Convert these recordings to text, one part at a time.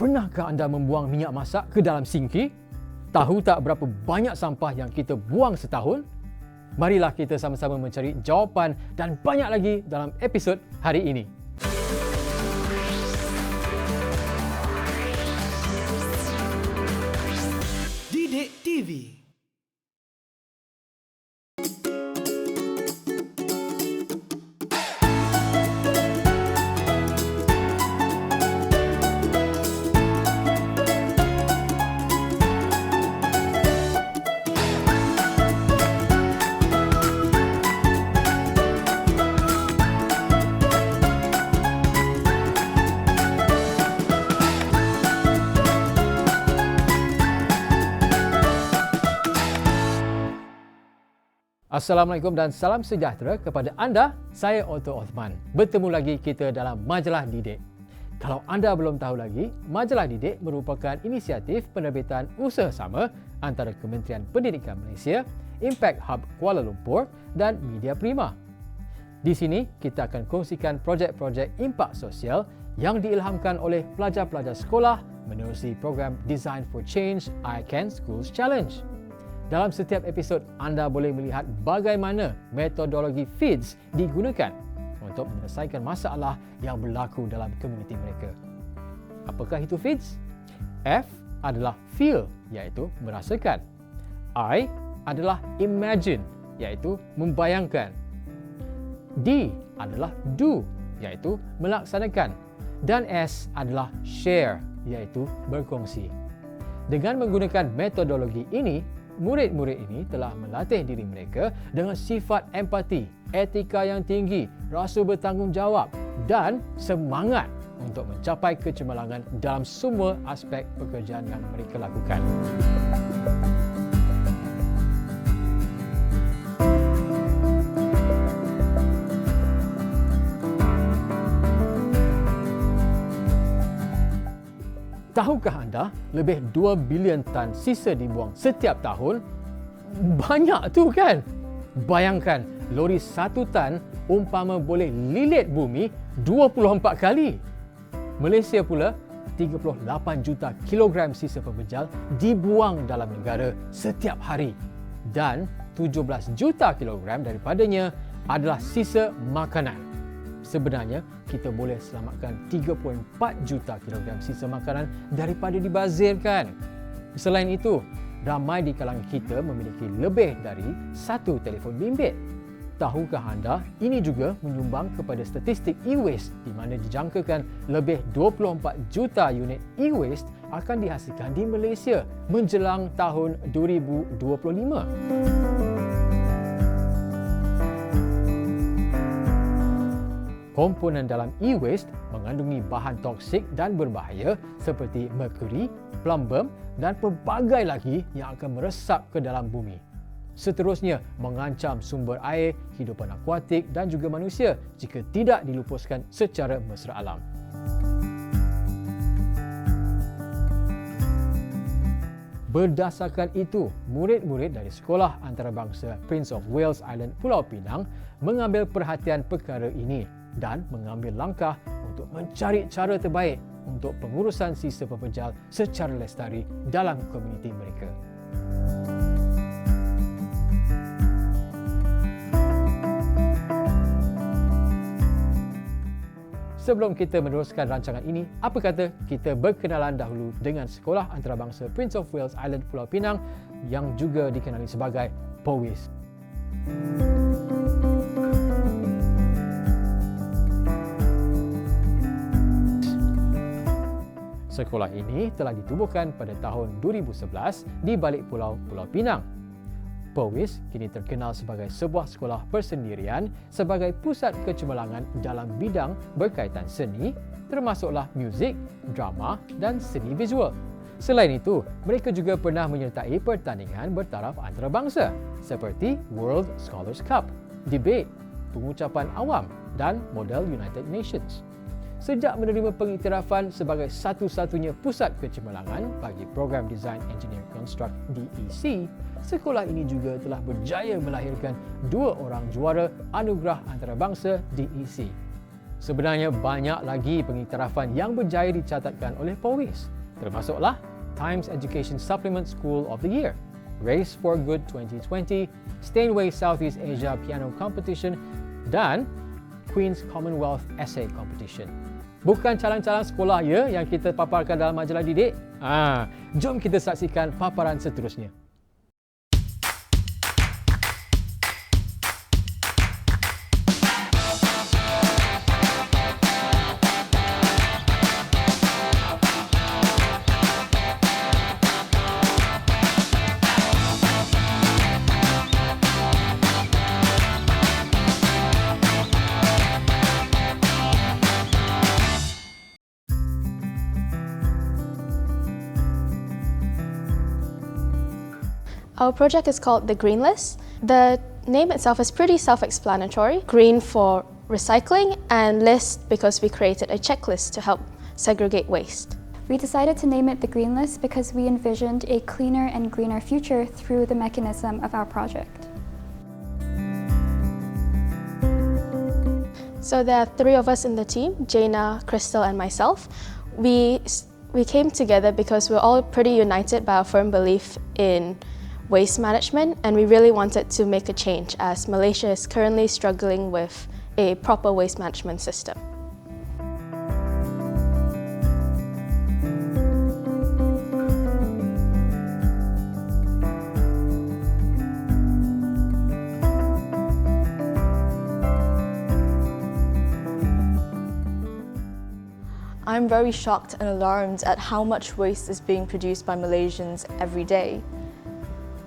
Pernahkah anda membuang minyak masak ke dalam sinki? Tahu tak berapa banyak sampah yang kita buang setahun? Marilah kita sama-sama mencari jawapan dan banyak lagi dalam episod hari ini. DidikTV. Assalamualaikum dan salam sejahtera kepada anda. Saya Otto Othman. Bertemu lagi kita dalam Majalah Didik. Kalau anda belum tahu lagi, Majalah Didik merupakan inisiatif penerbitan usaha sama antara Kementerian Pendidikan Malaysia, Impact Hub Kuala Lumpur dan Media Prima. Di sini kita akan kongsikan projek-projek impak sosial yang diilhamkan oleh pelajar-pelajar sekolah menerusi program Design for Change ICAN Schools Challenge. Dalam setiap episod, anda boleh melihat bagaimana metodologi FEEDS digunakan untuk menyelesaikan masalah yang berlaku dalam komuniti mereka. Apakah itu FEEDS? F adalah feel, iaitu merasakan. I adalah imagine, iaitu membayangkan. D adalah do, iaitu melaksanakan. Dan S adalah share, iaitu berkongsi. Dengan menggunakan metodologi ini, murid-murid ini telah melatih diri mereka dengan sifat empati, etika yang tinggi, rasa bertanggungjawab dan semangat untuk mencapai kecemerlangan dalam semua aspek pekerjaan yang mereka lakukan. Tahukah anda, lebih 2 bilion tan sisa dibuang setiap tahun? Banyak tu kan? Bayangkan, lori 1 tan umpama boleh lilit bumi 24 kali. Malaysia pula, 38 juta kilogram sisa pembejal dibuang dalam negara setiap hari. Dan 17 juta kilogram daripadanya adalah sisa makanan. Sebenarnya, kita boleh selamatkan 3.4 juta kilogram sisa makanan daripada dibazirkan. Selain itu, ramai di kalangan kita memiliki lebih dari 1 telefon bimbit. Tahukah anda, ini juga menyumbang kepada statistik e-waste di mana dijangkakan lebih 24 juta unit e-waste akan dihasilkan di Malaysia menjelang tahun 2025. Komponen dalam e-waste mengandungi bahan toksik dan berbahaya seperti merkuri, plumbum dan pelbagai lagi yang akan meresap ke dalam bumi. Seterusnya, mengancam sumber air, hidupan akuatik dan juga manusia jika tidak dilupuskan secara mesra alam. Berdasarkan itu, murid-murid dari Sekolah Antarabangsa Prince of Wales Island Pulau Pinang mengambil perhatian perkara ini dan mengambil langkah untuk mencari cara terbaik untuk pengurusan sisa pembejal secara lestari dalam komuniti mereka. Sebelum kita meneruskan rancangan ini, apa kata kita berkenalan dahulu dengan Sekolah Antarabangsa Prince of Wales Island Pulau Pinang yang juga dikenali sebagai POWIS. Sekolah ini telah ditubuhkan pada tahun 2011 di balik pulau Pulau Pinang. POWIS kini terkenal sebagai sebuah sekolah persendirian sebagai pusat kecemerlangan dalam bidang berkaitan seni, termasuklah muzik, drama dan seni visual. Selain itu, mereka juga pernah menyertai pertandingan bertaraf antarabangsa seperti World Scholars Cup, debate, pengucapan awam dan model United Nations. Sejak menerima pengiktirafan sebagai satu-satunya pusat kecemerlangan bagi program Design Engineering Construct DEC, sekolah ini juga telah berjaya melahirkan 2 orang juara anugerah antarabangsa DEC. Sebenarnya banyak lagi pengiktirafan yang berjaya dicatatkan oleh Powys, termasuklah Times Education Supplement School of the Year, Race for Good 2020, Steinway Southeast Asia Piano Competition dan Queen's Commonwealth Essay Competition. Bukan calon-calon sekolah ya yang kita paparkan dalam majalah Didik? Jom kita saksikan paparan seterusnya. Our project is called The Green List. The name itself is pretty self-explanatory. Green for recycling and list because we created a checklist to help segregate waste. We decided to name it the Green List because we envisioned a cleaner and greener future through the mechanism of our project. So there are 3 of us in the team, Jaina, Crystal and myself. We came together because we're all pretty united by our firm belief in waste management, and we really wanted to make a change as Malaysia is currently struggling with a proper waste management system. I'm very shocked and alarmed at how much waste is being produced by Malaysians every day.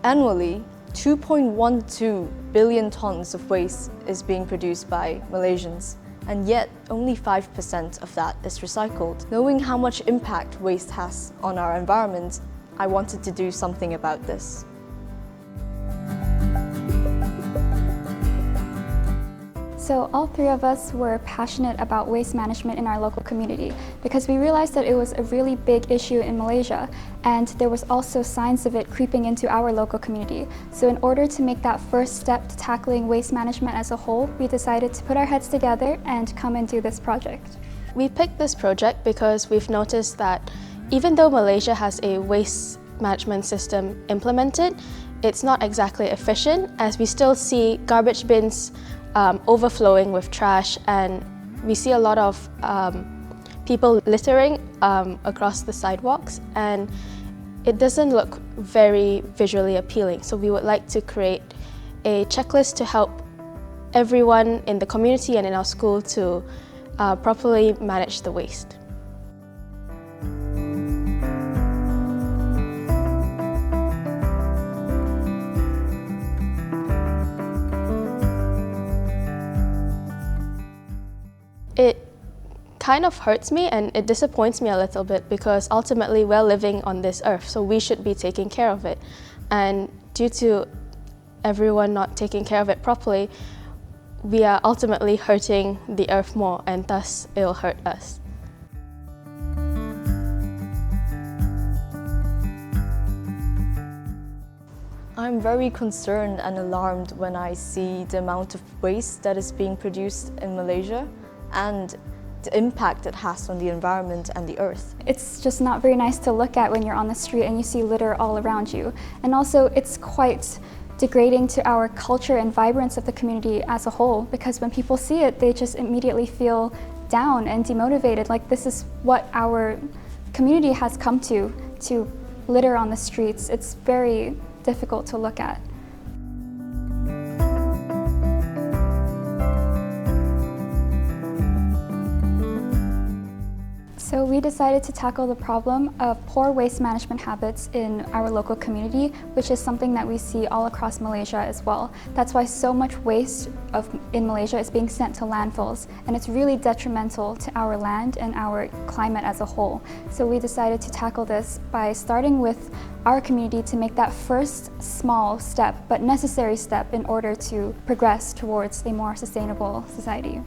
Annually, 2.12 billion tonnes of waste is being produced by Malaysians, and yet only 5% of that is recycled. Knowing how much impact waste has on our environment, I wanted to do something about this. So all 3 of us were passionate about waste management in our local community because we realized that it was a really big issue in Malaysia, and there was also signs of it creeping into our local community. So in order to make that first step to tackling waste management as a whole, we decided to put our heads together and come and do this project. We picked this project because we've noticed that even though Malaysia has a waste management system implemented, it's not exactly efficient, as we still see garbage bins overflowing with trash, and we see a lot of people littering across the sidewalks, and it doesn't look very visually appealing. So we would like to create a checklist to help everyone in the community and in our school to properly manage the waste. It kind of hurts me and it disappoints me a little bit because ultimately we're living on this earth, so we should be taking care of it. And due to everyone not taking care of it properly, we are ultimately hurting the earth more, and thus it will hurt us. I'm very concerned and alarmed when I see the amount of waste that is being produced in Malaysia and the impact it has on the environment and the earth. It's just not very nice to look at when you're on the street and you see litter all around you. And also it's quite degrading to our culture and vibrance of the community as a whole, because when people see it, they just immediately feel down and demotivated, like this is what our community has come to litter on the streets. It's very difficult to look at. So we decided to tackle the problem of poor waste management habits in our local community, which is something that we see all across Malaysia as well. That's why so much waste in Malaysia is being sent to landfills, and it's really detrimental to our land and our climate as a whole. So we decided to tackle this by starting with our community to make that first small step, but necessary step in order to progress towards a more sustainable society.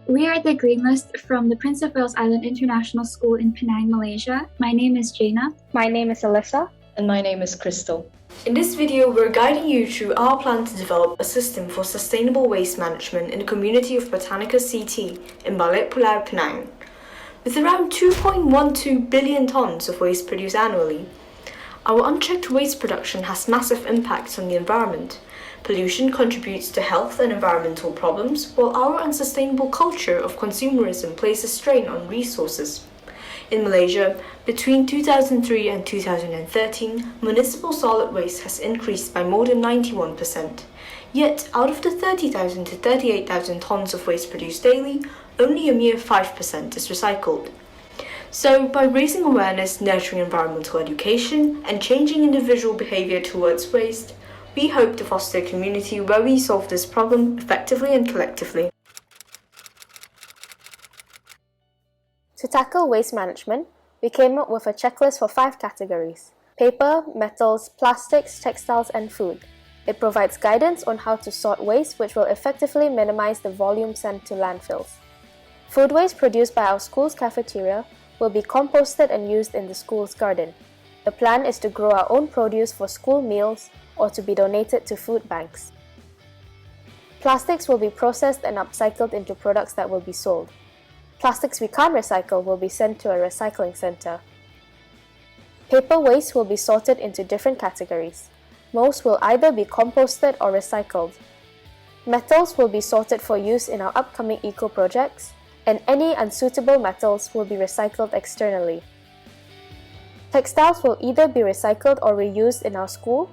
We are at the Green List from the Prince of Wales Island International School in Penang, Malaysia. My name is Jaina. My name is Alyssa. And my name is Crystal. In this video, we're guiding you through our plan to develop a system for sustainable waste management in the community of Botanica CT in Balik Pulau Penang. With around 2.12 billion tonnes of waste produced annually, our unchecked waste production has massive impacts on the environment. Pollution contributes to health and environmental problems, while our unsustainable culture of consumerism places strain on resources. In Malaysia, between 2003 and 2013, municipal solid waste has increased by more than 91%. Yet, out of the 30,000 to 38,000 tonnes of waste produced daily, only a mere 5% is recycled. So, by raising awareness, nurturing environmental education, and changing individual behaviour towards waste, we hope to foster a community where we solve this problem effectively and collectively. To tackle waste management, we came up with a checklist for 5 categories: paper, metals, plastics, textiles, and food. It provides guidance on how to sort waste, which will effectively minimize the volume sent to landfills. Food waste produced by our school's cafeteria will be composted and used in the school's garden. The plan is to grow our own produce for school meals or to be donated to food banks. Plastics will be processed and upcycled into products that will be sold. Plastics we can't recycle will be sent to a recycling center. Paper waste will be sorted into different categories. Most will either be composted or recycled. Metals will be sorted for use in our upcoming eco projects, and any unsuitable metals will be recycled externally. Textiles will either be recycled or reused in our school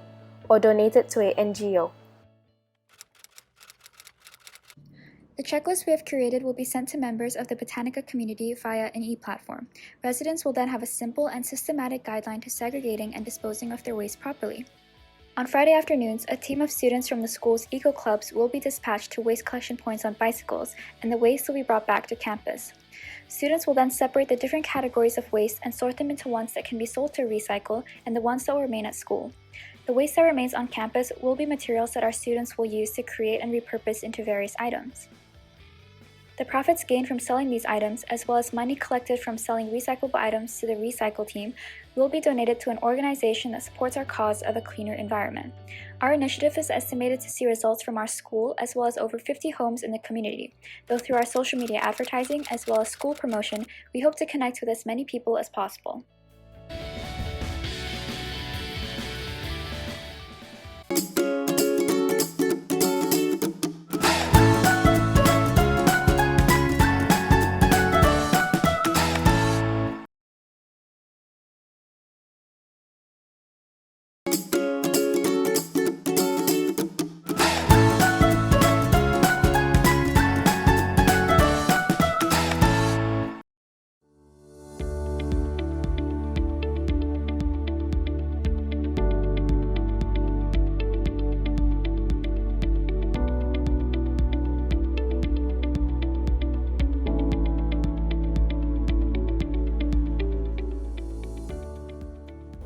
or donated to a NGO. The checklist we have created will be sent to members of the Botanica community via an e-platform. Residents will then have a simple and systematic guideline to segregating and disposing of their waste properly. On Friday afternoons, a team of students from the school's eco clubs will be dispatched to waste collection points on bicycles, and the waste will be brought back to campus. Students will then separate the different categories of waste and sort them into ones that can be sold to recycle and the ones that will remain at school. The waste that remains on campus will be materials that our students will use to create and repurpose into various items. The profits gained from selling these items, as well as money collected from selling recyclable items to the recycle team, will be donated to an organization that supports our cause of a cleaner environment. Our initiative is estimated to see results from our school as well as over 50 homes in the community. Though through our social media advertising as well as school promotion, we hope to connect with as many people as possible.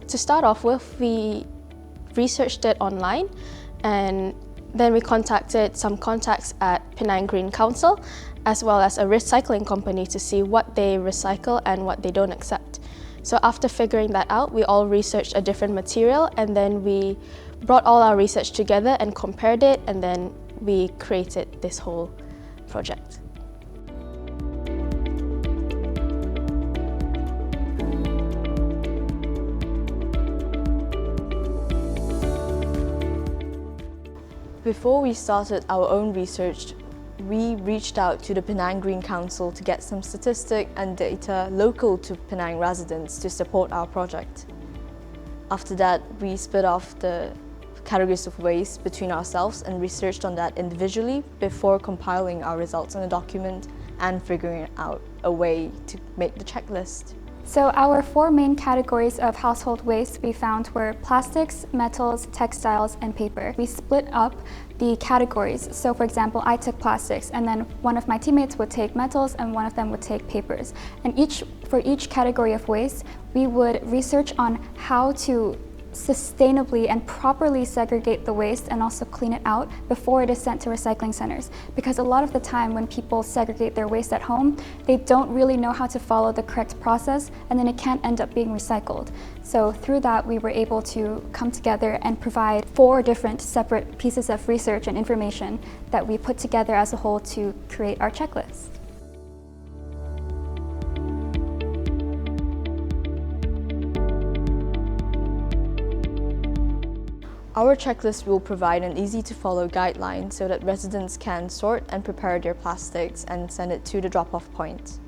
To start off with, we researched it online, and then we contacted some contacts at Penang Green Council as well as a recycling company to see what they recycle and what they don't accept. So after figuring that out, we all researched a different material, and then we brought all our research together and compared it, and then we created this whole project. Before we started our own research, we reached out to the Penang Green Council to get some statistic and data local to Penang residents to support our project. After that, we split off the categories of waste between ourselves and researched on that individually before compiling our results in a document and figuring out a way to make the checklist. So our 4 main categories of household waste we found were plastics, metals, textiles, and paper. We split up the categories. So for example, I took plastics, and then one of my teammates would take metals and one of them would take papers. And for each category of waste, we would research on how to sustainably and properly segregate the waste and also clean it out before it is sent to recycling centers. Because a lot of the time when people segregate their waste at home, they don't really know how to follow the correct process, and then it can't end up being recycled. So through that, we were able to come together and provide 4 different separate pieces of research and information that we put together as a whole to create our checklist. Our checklist will provide an easy-to-follow guideline so that residents can sort and prepare their plastics and send it to the drop-off point.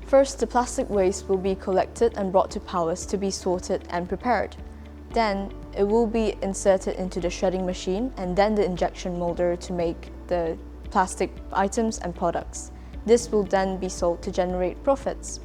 First, the plastic waste will be collected and brought to Powers to be sorted and prepared. Then, it will be inserted into the shredding machine and then the injection molder to make the plastic items and products. This will then be sold to generate profits.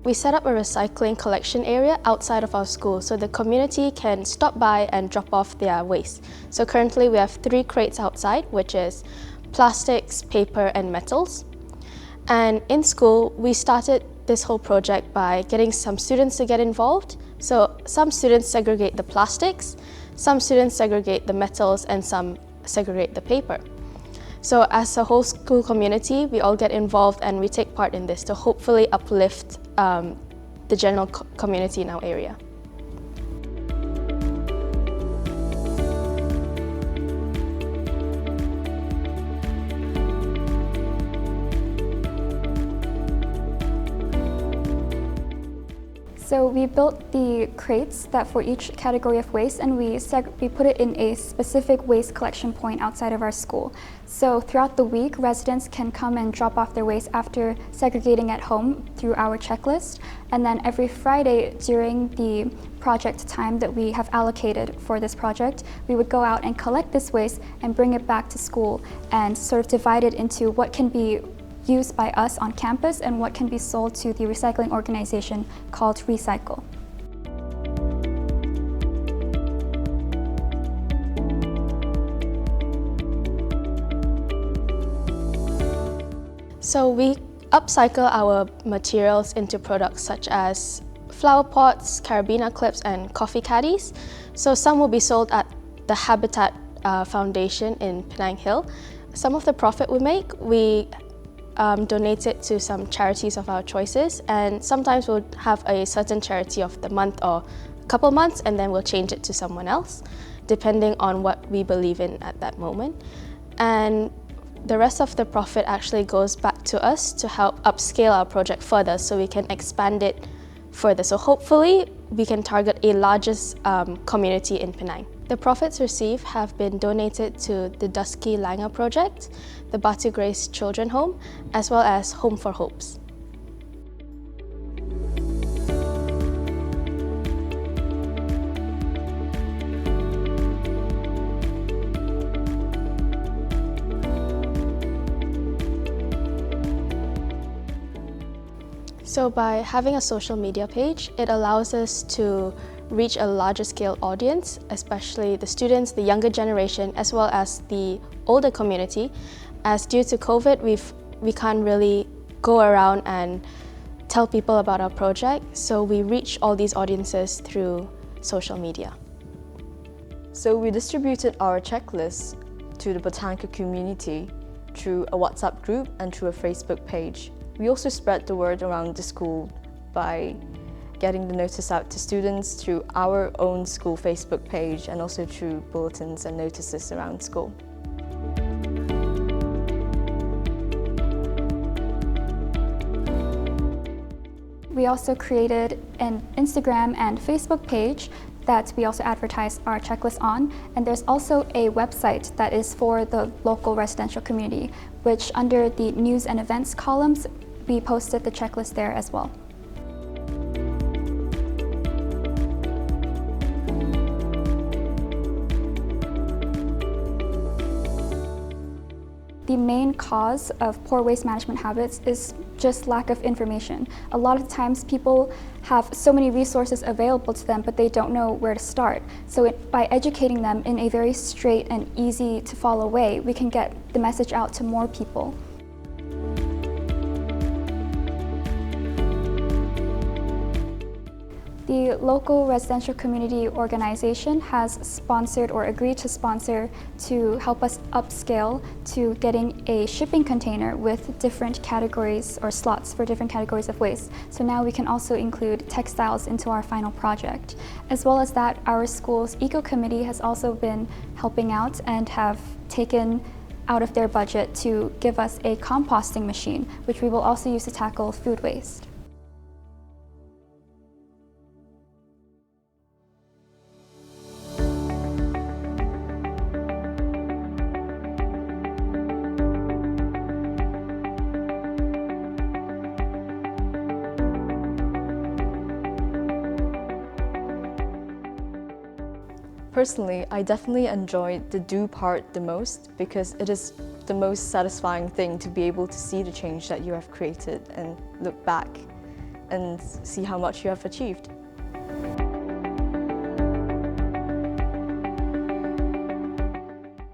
We set up a recycling collection area outside of our school so the community can stop by and drop off their waste. So currently we have 3 crates outside, which is plastics, paper and metals. And in school, we started this whole project by getting some students to get involved. So some students segregate the plastics, some students segregate the metals, and some segregate the paper. So as a whole school community, we all get involved and we take part in this to hopefully uplift the general community in our area. So we built the crates that for each category of waste, and we put it in a specific waste collection point outside of our school. So throughout the week, residents can come and drop off their waste after segregating at home through our checklist. And then every Friday during the project time that we have allocated for this project, we would go out and collect this waste and bring it back to school and sort of divide it into what can be used by us on campus and what can be sold to the recycling organization called Recycle. So we upcycle our materials into products such as flower pots, carabiner clips and coffee caddies. So some will be sold at the Habitat Foundation in Penang Hill. Some of the profit we make, we donate it to some charities of our choices, and sometimes we'll have a certain charity of the month or a couple months, and then we'll change it to someone else depending on what we believe in at that moment. And the rest of the profit actually goes back to us to help upscale our project further so we can expand it further. So hopefully we can target a largest community in Penang. The profits received have been donated to the Dusky Langer Project, the Batu Grace Children Home, as well as Home for Hopes. So by having a social media page, it allows us to reach a larger scale audience, especially the students, the younger generation, as well as the older community. As due to COVID, we can't really go around and tell people about our project, so we reach all these audiences through social media. So we distributed our checklist to the Botanica community through a WhatsApp group and through a Facebook page. We also spread the word around the school by getting the notice out to students through our own school Facebook page and also through bulletins and notices around school. We also created an Instagram and Facebook page that we also advertise our checklist on, and there's also a website that is for the local residential community, which under the news and events columns, we posted the checklist there as well. the main cause of poor waste management habits is just lack of information. A lot of times people have so many resources available to them, but they don't know where to start. So by educating them in a very straight and easy to follow way, we can get the message out to more people. The local residential community organization has sponsored or agreed to sponsor to help us upscale to getting a shipping container with different categories or slots for different categories of waste. So now we can also include textiles into our final project. As well as that, our school's eco committee has also been helping out and have taken out of their budget to give us a composting machine, which we will also use to tackle food waste. Personally, I definitely enjoyed the do part the most because it is the most satisfying thing to be able to see the change that you have created and look back and see how much you have achieved.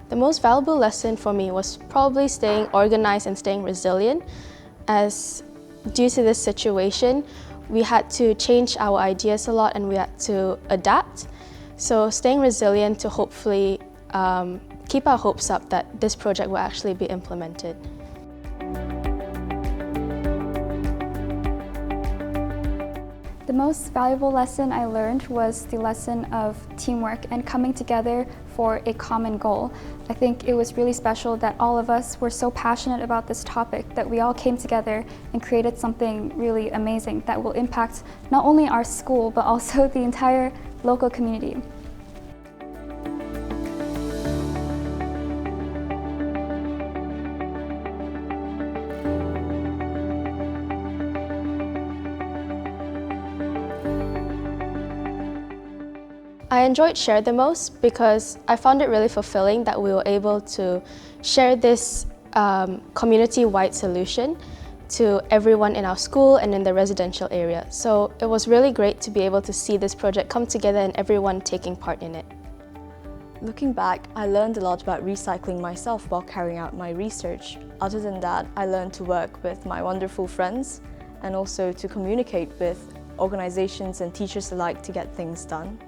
The most valuable lesson for me was probably staying organized and staying resilient, as due to this situation, we had to change our ideas a lot and we had to adapt. So staying resilient to hopefully keep our hopes up that this project will actually be implemented. The most valuable lesson I learned was the lesson of teamwork and coming together for a common goal. I think it was really special that all of us were so passionate about this topic that we all came together and created something really amazing that will impact not only our school but also the entire local community. I enjoyed Share the most because I found it really fulfilling that we were able to share this community-wide solution to everyone in our school and in the residential area. So it was really great to be able to see this project come together and everyone taking part in it. Looking back, I learned a lot about recycling myself while carrying out my research. Other than that, I learned to work with my wonderful friends and also to communicate with organizations and teachers alike to get things done.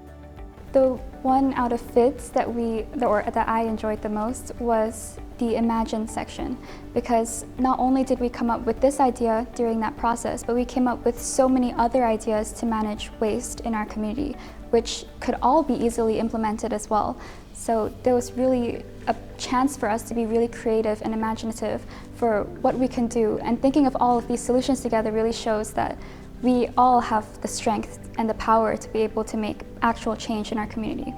The one out of FIDS that I enjoyed the most was the Imagine section, because not only did we come up with this idea during that process, but we came up with so many other ideas to manage waste in our community, which could all be easily implemented as well. So there was really a chance for us to be really creative and imaginative for what we can do, and thinking of all of these solutions together really shows that we all have the strength and the power to be able to make actual change in our community.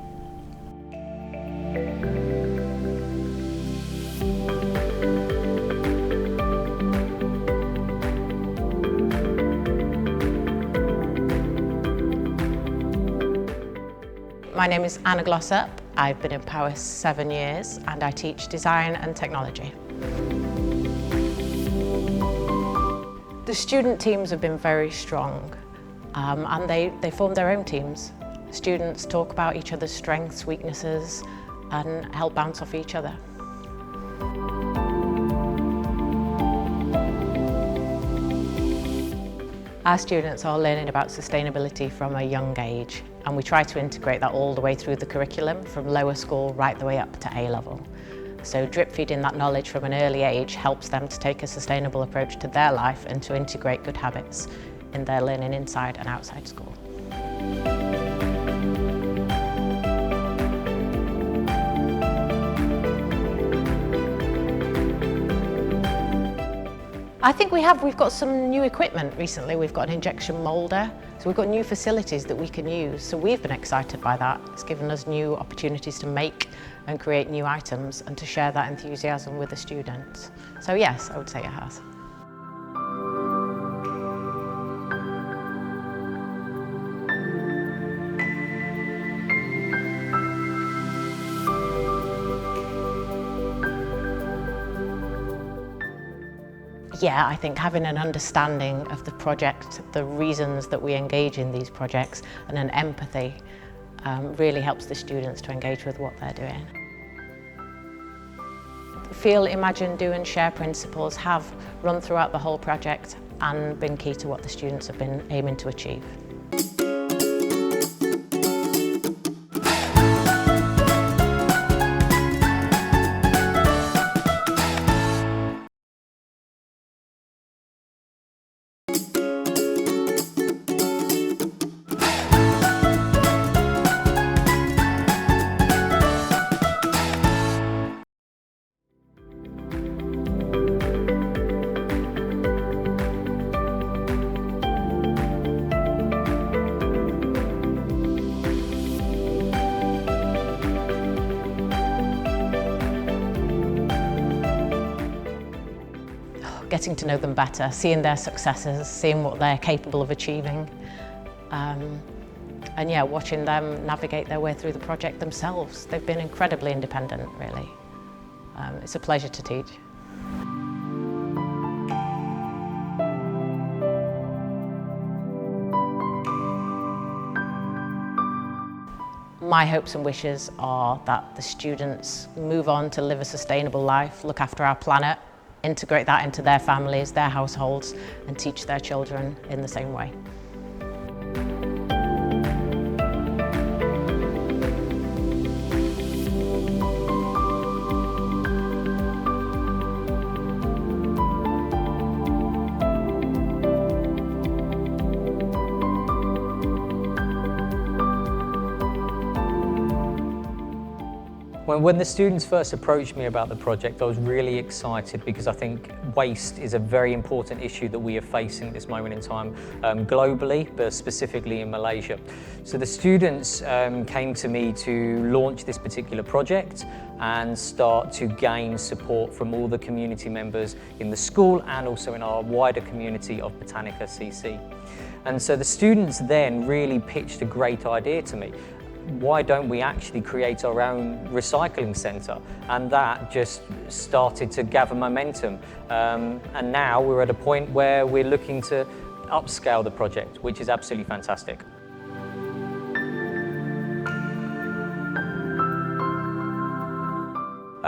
My name is Anna Glossop. I've been in Power 7 years and I teach design and technology. The student teams have been very strong and they form their own teams. Students talk about each other's strengths, weaknesses and help bounce off each other. Our students are learning about sustainability from a young age, and we try to integrate that all the way through the curriculum from lower school right the way up to A-level. So drip feeding that knowledge from an early age helps them to take a sustainable approach to their life and to integrate good habits in their learning inside and outside school. I think we've got some new equipment recently. We've got an injection moulder, so we've got new facilities that we can use. So we've been excited by that. It's given us new opportunities to make and create new items and to share that enthusiasm with the students. So yes, I would say it has. Yeah, I think having an understanding of the project, the reasons that we engage in these projects, and an empathy really helps the students to engage with what they're doing. Feel, imagine, do and share principles have run throughout the whole project and been key to what the students have been aiming to achieve. Getting to know them better, seeing their successes, seeing what they're capable of achieving, and yeah, watching them navigate their way through the project themselves. They've been incredibly independent, really. It's a pleasure to teach. My hopes and wishes are that the students move on to live a sustainable life, look after our planet, integrate that into their families, their households, and teach their children in the same way. When the students first approached me about the project, I was really excited because I think waste is a very important issue that we are facing at this moment in time globally, but specifically in Malaysia. So the students came to me to launch this particular project and start to gain support from all the community members in the school and also in our wider community of Botanica CC. And so the students then really pitched a great idea to me. Why don't we actually create our own recycling centre? And that just started to gather momentum. And now we're at a point where we're looking to upscale the project, which is absolutely fantastic.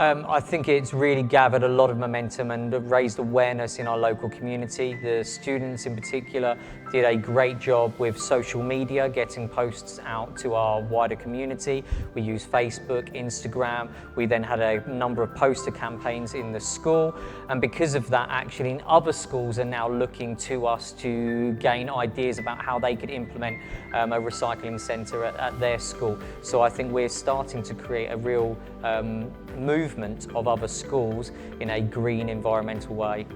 I think it's really gathered a lot of momentum and raised awareness in our local community. The students in particular did a great job with social media, getting posts out to our wider community. We used Facebook, Instagram. We then had a number of poster campaigns in the school. And because of that, actually, other schools are now looking to us to gain ideas about how they could implement a recycling centre at their school. So I think we're starting to create a real movement of other schools in a green, environmental way.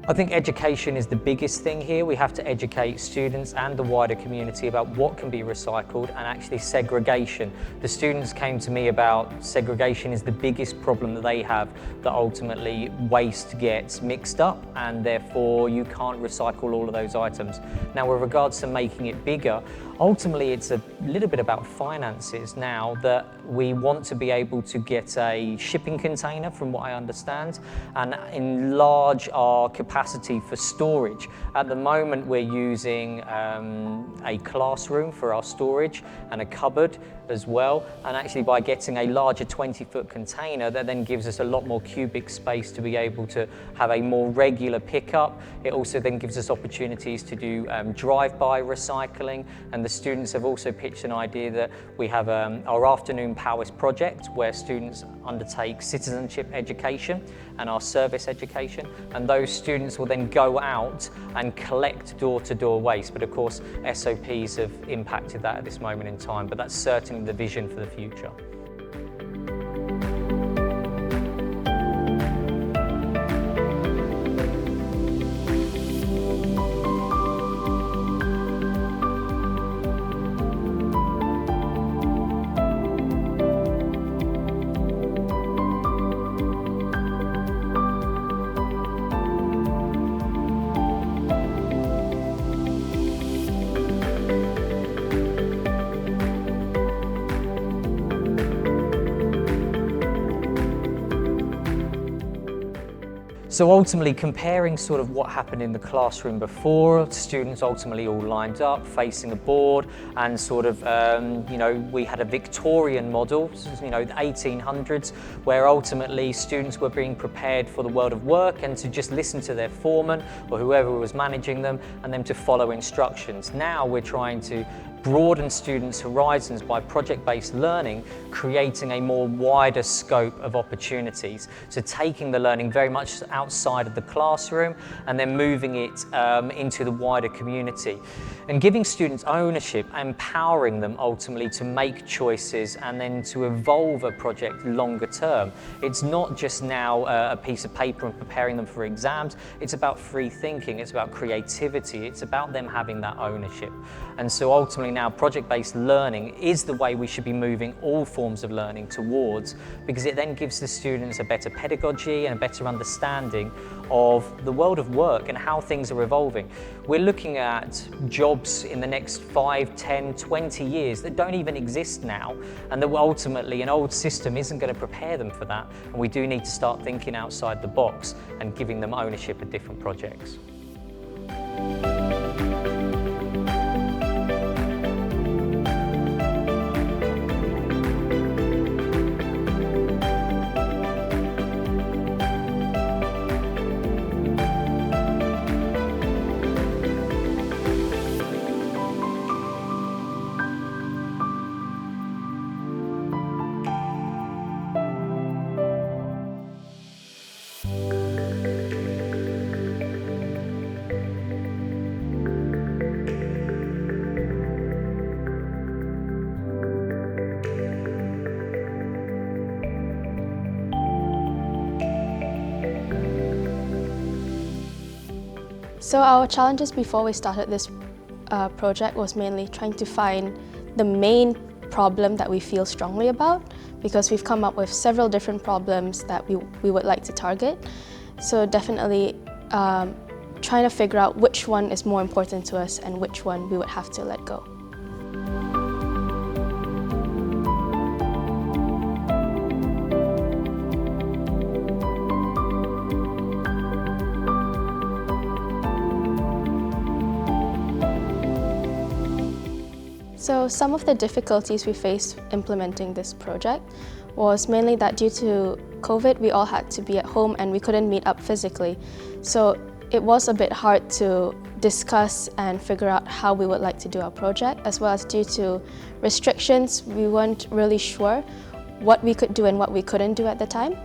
I think education is the biggest thing here. We have to educate students and the wider community about what can be recycled and actually segregation. The students came to me about segregation is the biggest problem that they have, that ultimately waste gets mixed up and therefore you can't recycle all of those items. Now with regards to making it bigger, ultimately it's a little bit about finances now, that we want to be able to get a shipping container, from what I understand, and enlarge our capacity for storage. At the moment we're using a classroom for our storage and a cupboard as well, and actually by getting a larger 20-foot container, that then gives us a lot more cubic space to be able to have a more regular pickup. It also then gives us opportunities to do drive-by recycling, and the students have also pitched an idea that we have our afternoon powers project where students undertake citizenship education and our service education, and those students will then go out and collect door-to-door waste. But of course SOPs have impacted that at this moment in time, but that's certainly the vision for the future. So ultimately comparing sort of what happened in the classroom before, students ultimately all lined up facing a board, and sort of, we had a Victorian model, the 1800s, where ultimately students were being prepared for the world of work and to just listen to their foreman or whoever was managing them and then to follow instructions. Now we're trying to broaden students' horizons by project-based learning, creating a more wider scope of opportunities. So taking the learning very much outside of the classroom and then moving it into the wider community. And giving students ownership, empowering them ultimately to make choices and then to evolve a project longer term. It's not just now a piece of paper and preparing them for exams, it's about free thinking, it's about creativity, it's about them having that ownership. And so ultimately now project-based learning is the way we should be moving all forms of learning towards, because it then gives the students a better pedagogy and a better understanding of the world of work and how things are evolving. We're looking at jobs in the next 5, 10, 20 years that don't even exist now, and that ultimately an old system isn't going to prepare them for that, and we do need to start thinking outside the box and giving them ownership of different projects. So our challenges before we started this project was mainly trying to find the main problem that we feel strongly about, because we've come up with several different problems that we would like to target. So definitely trying to figure out which one is more important to us and which one we would have to let go. So some of the difficulties we faced implementing this project was mainly that due to COVID, we all had to be at home and we couldn't meet up physically. So it was a bit hard to discuss and figure out how we would like to do our project, as well as due to restrictions, we weren't really sure what we could do and what we couldn't do at the time.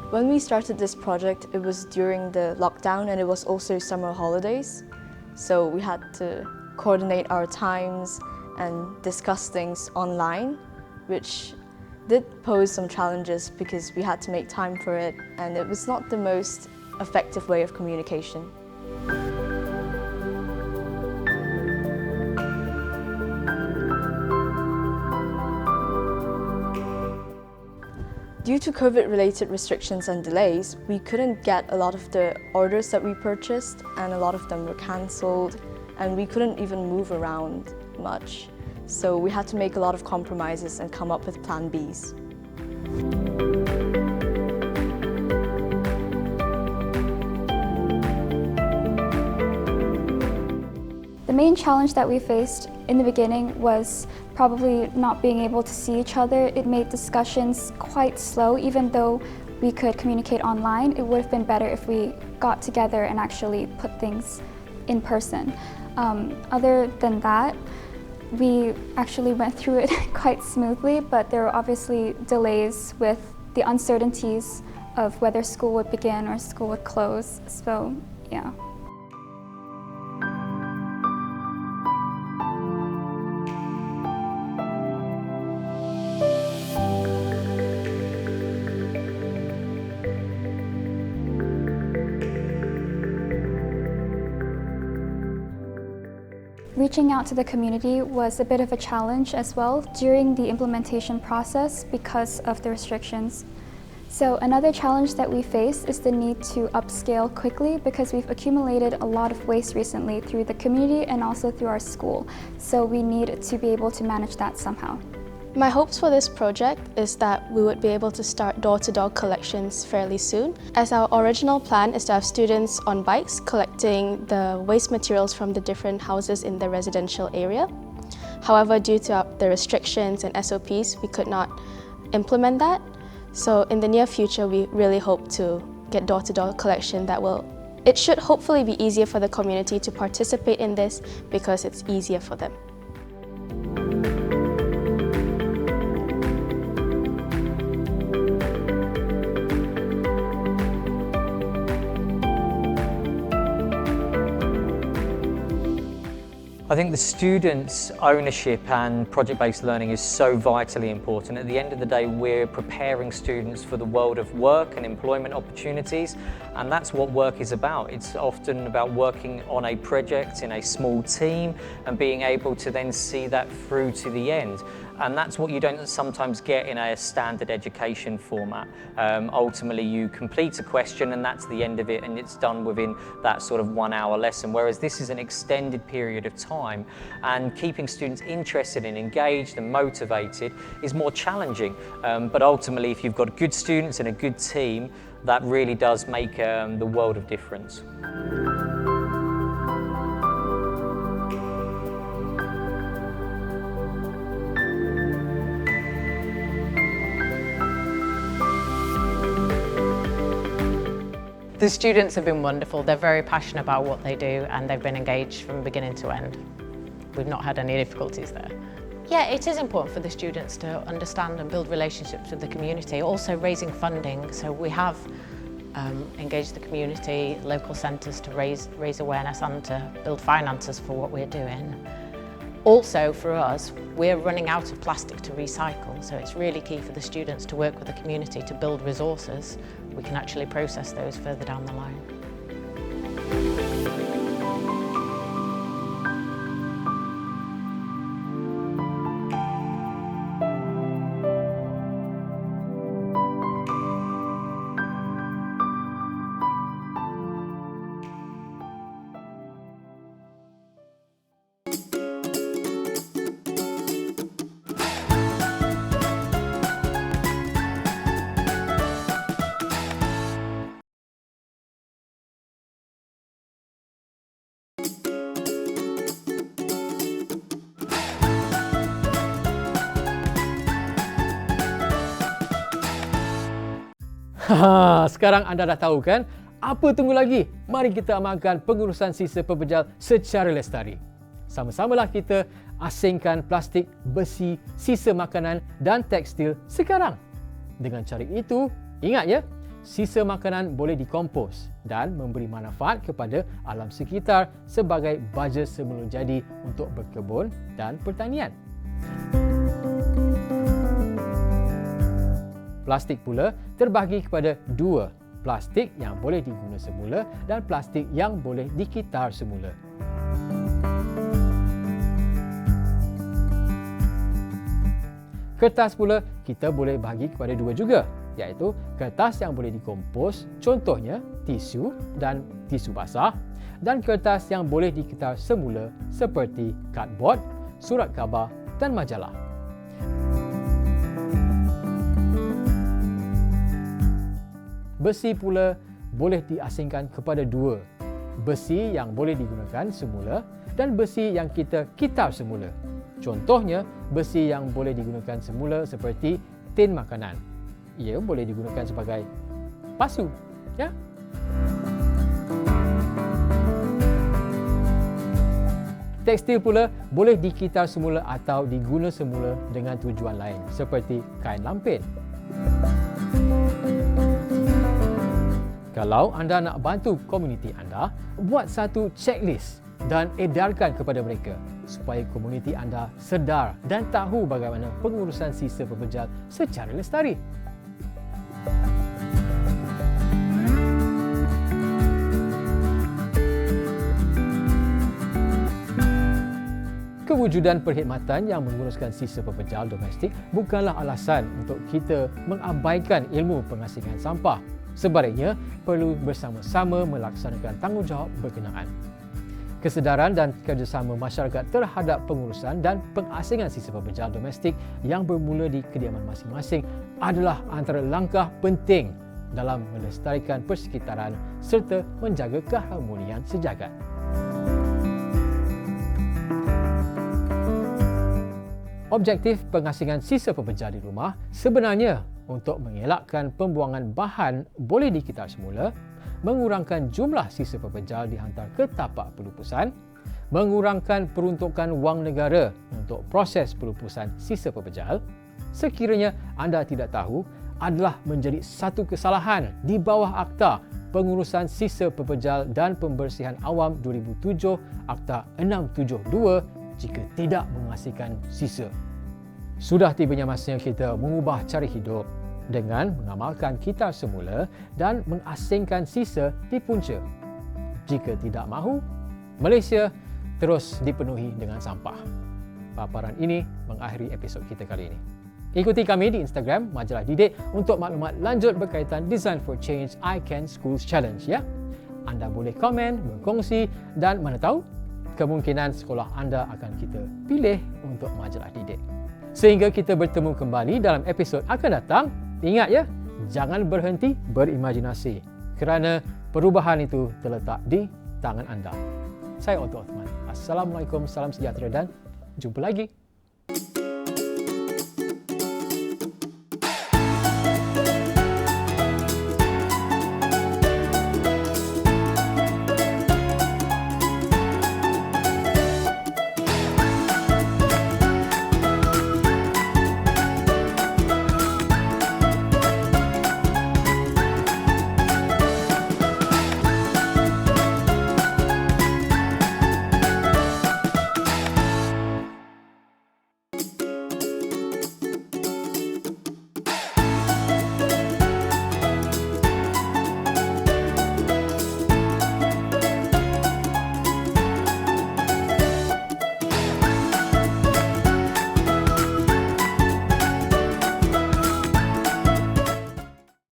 When we started this project, it was during the lockdown and it was also summer holidays. So we had to coordinate our times and discuss things online, which did pose some challenges because we had to make time for it, and it was not the most effective way of communication. Due to COVID-related restrictions and delays, we couldn't get a lot of the orders that we purchased, and a lot of them were cancelled, and we couldn't even move around much. So we had to make a lot of compromises and come up with plan Bs. The main challenge that we faced in the beginning was probably not being able to see each other. It made discussions quite slow. Even though we could communicate online, it would have been better if we got together and actually put things in person. Other than that, we actually went through it quite smoothly, but there were obviously delays with the uncertainties of whether school would begin or school would close. So, yeah. Reaching out to the community was a bit of a challenge as well during the implementation process because of the restrictions. So another challenge that we face is the need to upscale quickly because we've accumulated a lot of waste recently through the community and also through our school. So we need to be able to manage that somehow. My hopes for this project is that we would be able to start door-to-door collections fairly soon, as our original plan is to have students on bikes collecting the waste materials from the different houses in the residential area. However, due to the restrictions and SOPs, we could not implement that. So in the near future, we really hope to get door-to-door collection it should hopefully be easier for the community to participate in this because it's easier for them. I think the students' ownership and project-based learning is so vitally important. At the end of the day, we're preparing students for the world of work and employment opportunities, and that's what work is about. It's often about working on a project in a small team and being able to then see that through to the end. And that's what you don't sometimes get in a standard education format. Ultimately, you complete a question and that's the end of it, and it's done within that sort of 1 hour lesson, whereas this is an extended period of time, and keeping students interested and engaged and motivated is more challenging. But ultimately, if you've got good students and a good team, that really does make the world of difference. The students have been wonderful. They're very passionate about what they do and they've been engaged from beginning to end. We've not had any difficulties there. Yeah, it is important for the students to understand and build relationships with the community, also raising funding. So we have engaged the community, local centres to raise awareness and to build finances for what we're doing. Also for us, we're running out of plastic to recycle, so it's really key for the students to work with the community to build resources. We can actually process those further down the line. Sekarang anda dah tahu kan? Apa tunggu lagi? Mari kita amalkan pengurusan sisa pepejal secara lestari. Sama-samalah kita asingkan plastik, besi, sisa makanan dan tekstil sekarang. Dengan cara itu, ingat ya, sisa makanan boleh dikompos dan memberi manfaat kepada alam sekitar sebagai baja semula jadi untuk berkebun dan pertanian. Plastik pula terbahagi kepada dua, plastik yang boleh diguna semula dan plastik yang boleh dikitar semula. Kertas pula kita boleh bahagi kepada dua juga, iaitu kertas yang boleh dikompos, contohnya tisu dan tisu basah, dan kertas yang boleh dikitar semula seperti cardboard, surat khabar dan majalah. Besi pula boleh diasingkan kepada dua, besi yang boleh digunakan semula dan besi yang kita kitar semula. Contohnya, besi yang boleh digunakan semula seperti tin makanan. Ia boleh digunakan sebagai pasu, ya. Tekstil pula boleh dikitar semula atau diguna semula dengan tujuan lain seperti kain lampin. Kalau anda nak bantu komuniti anda, buat satu checklist dan edarkan kepada mereka supaya komuniti anda sedar dan tahu bagaimana pengurusan sisa pepejal secara lestari. Kewujudan perkhidmatan yang menguruskan sisa pepejal domestik bukanlah alasan untuk kita mengabaikan ilmu pengasingan sampah. Sebaliknya, perlu bersama-sama melaksanakan tanggungjawab berkenaan. Kesedaran dan kerjasama masyarakat terhadap pengurusan dan pengasingan sisa pepejal domestik yang bermula di kediaman masing-masing adalah antara langkah penting dalam melestarikan persekitaran serta menjaga keharmonian sejagat. Objektif pengasingan sisa pepejal di rumah sebenarnya untuk mengelakkan pembuangan bahan boleh dikitar semula, mengurangkan jumlah sisa pepejal dihantar ke tapak pelupusan, mengurangkan peruntukan wang negara untuk proses pelupusan sisa pepejal. Sekiranya anda tidak tahu, adalah menjadi satu kesalahan di bawah Akta Pengurusan Sisa Pepejal dan Pembersihan Awam 2007 Akta 672 jika tidak mengasihkan sisa. Sudah tibanya masanya kita mengubah cara hidup dengan mengamalkan kitar semula dan mengasingkan sisa di punca. Jika tidak mahu, Malaysia terus dipenuhi dengan sampah. Paparan ini mengakhiri episod kita kali ini. Ikuti kami di Instagram Majalah Didik untuk maklumat lanjut berkaitan Design for Change I Can Schools Challenge ya. Anda boleh komen, berkongsi dan mana tahu kemungkinan sekolah anda akan kita pilih untuk Majalah Didik. Sehingga kita bertemu kembali dalam episod akan datang, ingat ya, jangan berhenti berimajinasi kerana perubahan itu terletak di tangan anda. Saya Othman. Assalamualaikum, salam sejahtera dan jumpa lagi.